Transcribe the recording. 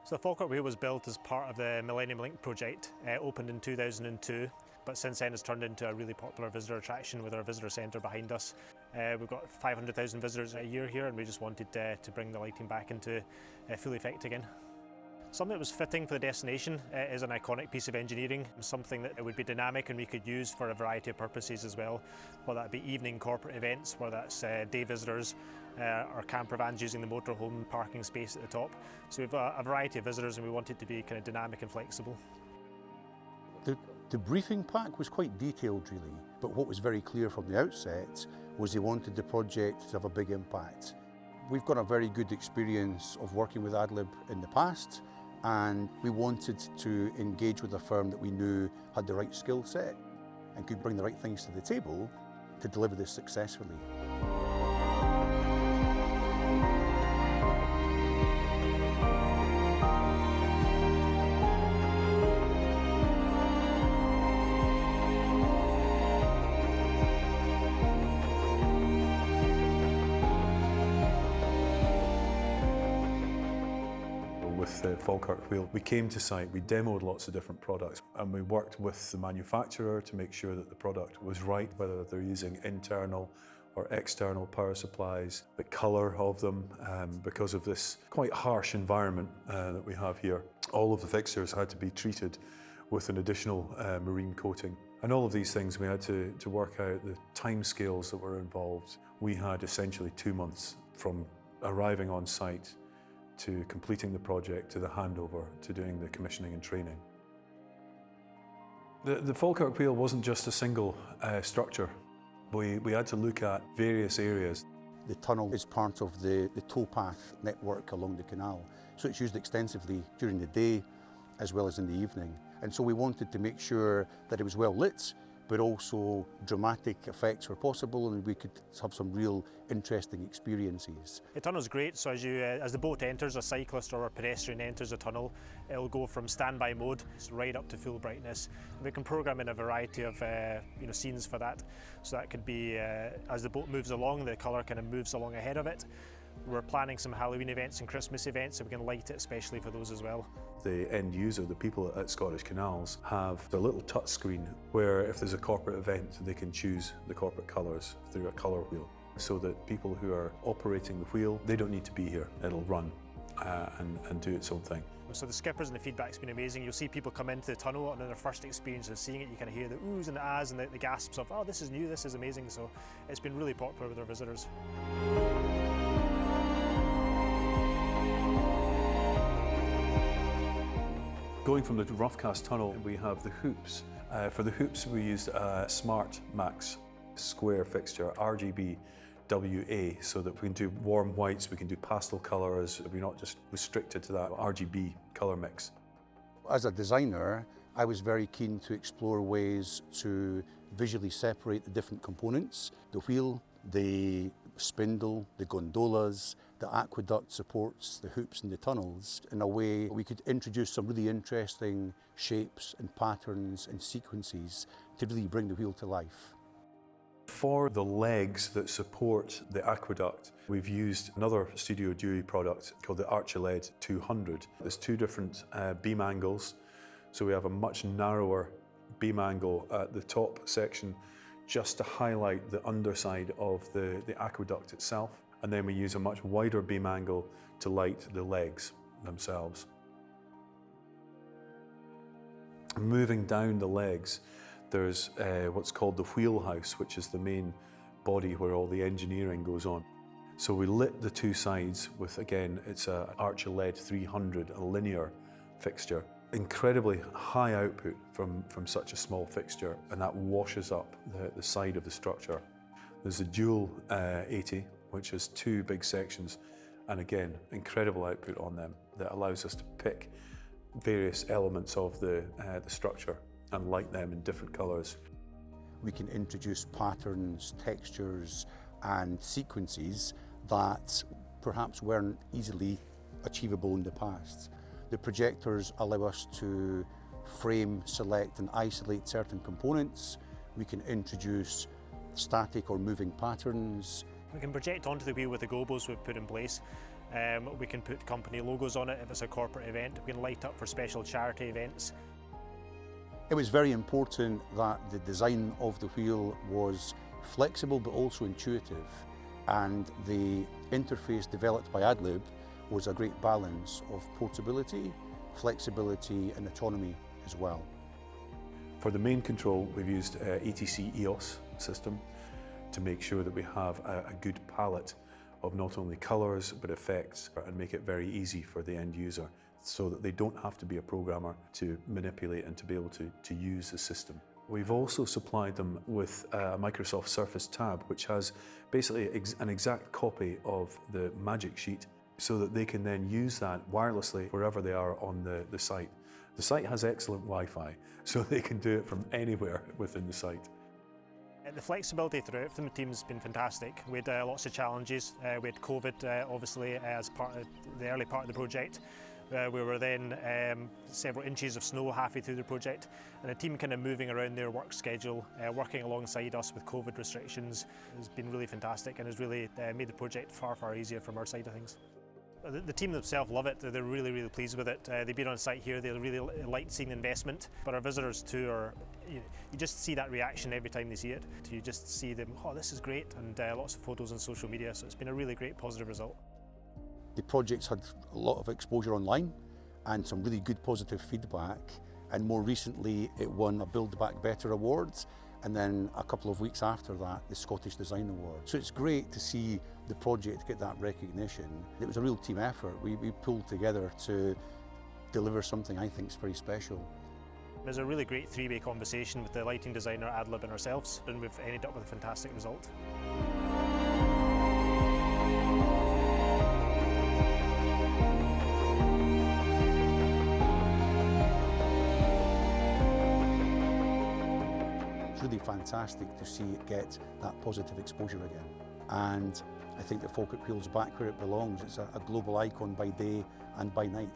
So the Falkirk Wheel was built as part of the Millennium Link project, opened in 2002, but since then it's turned into a really popular visitor attraction with our visitor centre behind us. We've got 500,000 visitors a year here, and we just wanted to bring the lighting back into full effect again. Something that was fitting for the destination is an iconic piece of engineering, something that would be dynamic and we could use for a variety of purposes as well, whether that be evening corporate events, whether that's day visitors, or camper vans using the motorhome parking space at the top. So we've a variety of visitors and we want it to be kind of dynamic and flexible. The briefing pack was quite detailed really, but what was very clear from the outset was they wanted the project to have a big impact. We've got a very good experience of working with Adlib in the past, and we wanted to engage with a firm that we knew had the right skill set and could bring the right things to the table to deliver this successfully. With the Falkirk Wheel, we came to site, we demoed lots of different products, and we worked with the manufacturer to make sure that the product was right, whether they're using internal or external power supplies, the colour of them, because of this quite harsh environment that we have here. All of the fixtures had to be treated with an additional marine coating. And all of these things, we had to work out the timescales that were involved. We had essentially 2 months from arriving on site to completing the project, to the handover, to doing the commissioning and training. The Falkirk Wheel wasn't just a single structure. We had to look at various areas. The tunnel is part of the towpath network along the canal, so it's used extensively during the day as well as in the evening. And so we wanted to make sure that it was well lit, but also dramatic effects were possible and we could have some real interesting experiences. The tunnel's great, so as the boat enters, a cyclist or a pedestrian enters the tunnel, it'll go from standby mode right up to full brightness. And we can program in a variety of scenes for that. So that could be, as the boat moves along, the colour kind of moves along ahead of it. We're planning some Halloween events and Christmas events, so we can light it especially for those as well. The end user, the people at Scottish Canals, have the little touch screen where if there's a corporate event, they can choose the corporate colours through a colour wheel, so that people who are operating the wheel, they don't need to be here. It'll run and do its own thing. So the skippers and the feedback's been amazing. You'll see people come into the tunnel and in their first experience of seeing it, you kind of hear the oohs and the ahs and the gasps of, oh, this is new, this is amazing. So it's been really popular with our visitors. Going from the Roughcastle Tunnel, we have the hoops. For the hoops, we used a Smart Max square fixture, RGB WA, so that we can do warm whites, we can do pastel colours, we're not just restricted to that RGB colour mix. As a designer, I was very keen to explore ways to visually separate the different components, the wheel, the spindle, the gondolas, the aqueduct supports, the hoops and the tunnels, in a way we could introduce some really interesting shapes and patterns and sequences to really bring the wheel to life. For the legs that support the aqueduct, we've used another Studio Dewey product called the Archiled 200. There's two different beam angles, so we have a much narrower beam angle at the top section just to highlight the underside of the aqueduct itself, and then we use a much wider beam angle to light the legs themselves. Moving down the legs, there's what's called the wheelhouse, which is the main body where all the engineering goes on. So we lit the two sides with, again, it's a Archiled 300, a linear fixture. Incredibly high output from such a small fixture, and that washes up the side of the structure. There's a dual 80, which has two big sections, and again, incredible output on them that allows us to pick various elements of the structure and light them in different colours. We can introduce patterns, textures and sequences that perhaps weren't easily achievable in the past. The projectors allow us to frame, select and isolate certain components. We can introduce static or moving patterns. We can project onto the wheel with the gobos we've put in place. We can put company logos on it if it's a corporate event. We can light up for special charity events. It was very important that the design of the wheel was flexible but also intuitive, and the interface developed by Adlib was a great balance of portability, flexibility and autonomy as well. For the main control, we've used ETC EOS system to make sure that we have a good palette of not only colours but effects, and make it very easy for the end user so that they don't have to be a programmer to manipulate and to be able to use the system. We've also supplied them with a Microsoft Surface Tab, which has basically an exact copy of the Magic Sheet, so that they can then use that wirelessly wherever they are on the site. The site has excellent Wi-Fi, so they can do it from anywhere within the site. The flexibility throughout from the team has been fantastic. We had lots of challenges. We had COVID obviously as part of the early part of the project. We were then several inches of snow halfway through the project, and the team kind of moving around their work schedule, working alongside us with COVID restrictions has been really fantastic, and has really made the project far easier from our side of things. The team themselves love it. They're really pleased with it. They've been on site here. They really like seeing the investment. But our visitors too you just see that reaction every time they see it. You just see them, oh, this is great, and lots of photos on social media. So it's been a really great positive result. The project's had a lot of exposure online and some really good positive feedback, and more recently it won a Build Back Better Awards, and then a couple of weeks after that the Scottish Design Award. So it's great to see the project get that recognition. It was a real team effort. We pulled together to deliver something I think is very special. It was a really great three-way conversation with the lighting designer, Adlib and ourselves, and we've ended up with a fantastic result. It's really fantastic to see it get that positive exposure again. And I think that Falkirk Wheel's back where it belongs. It's a global icon by day and by night.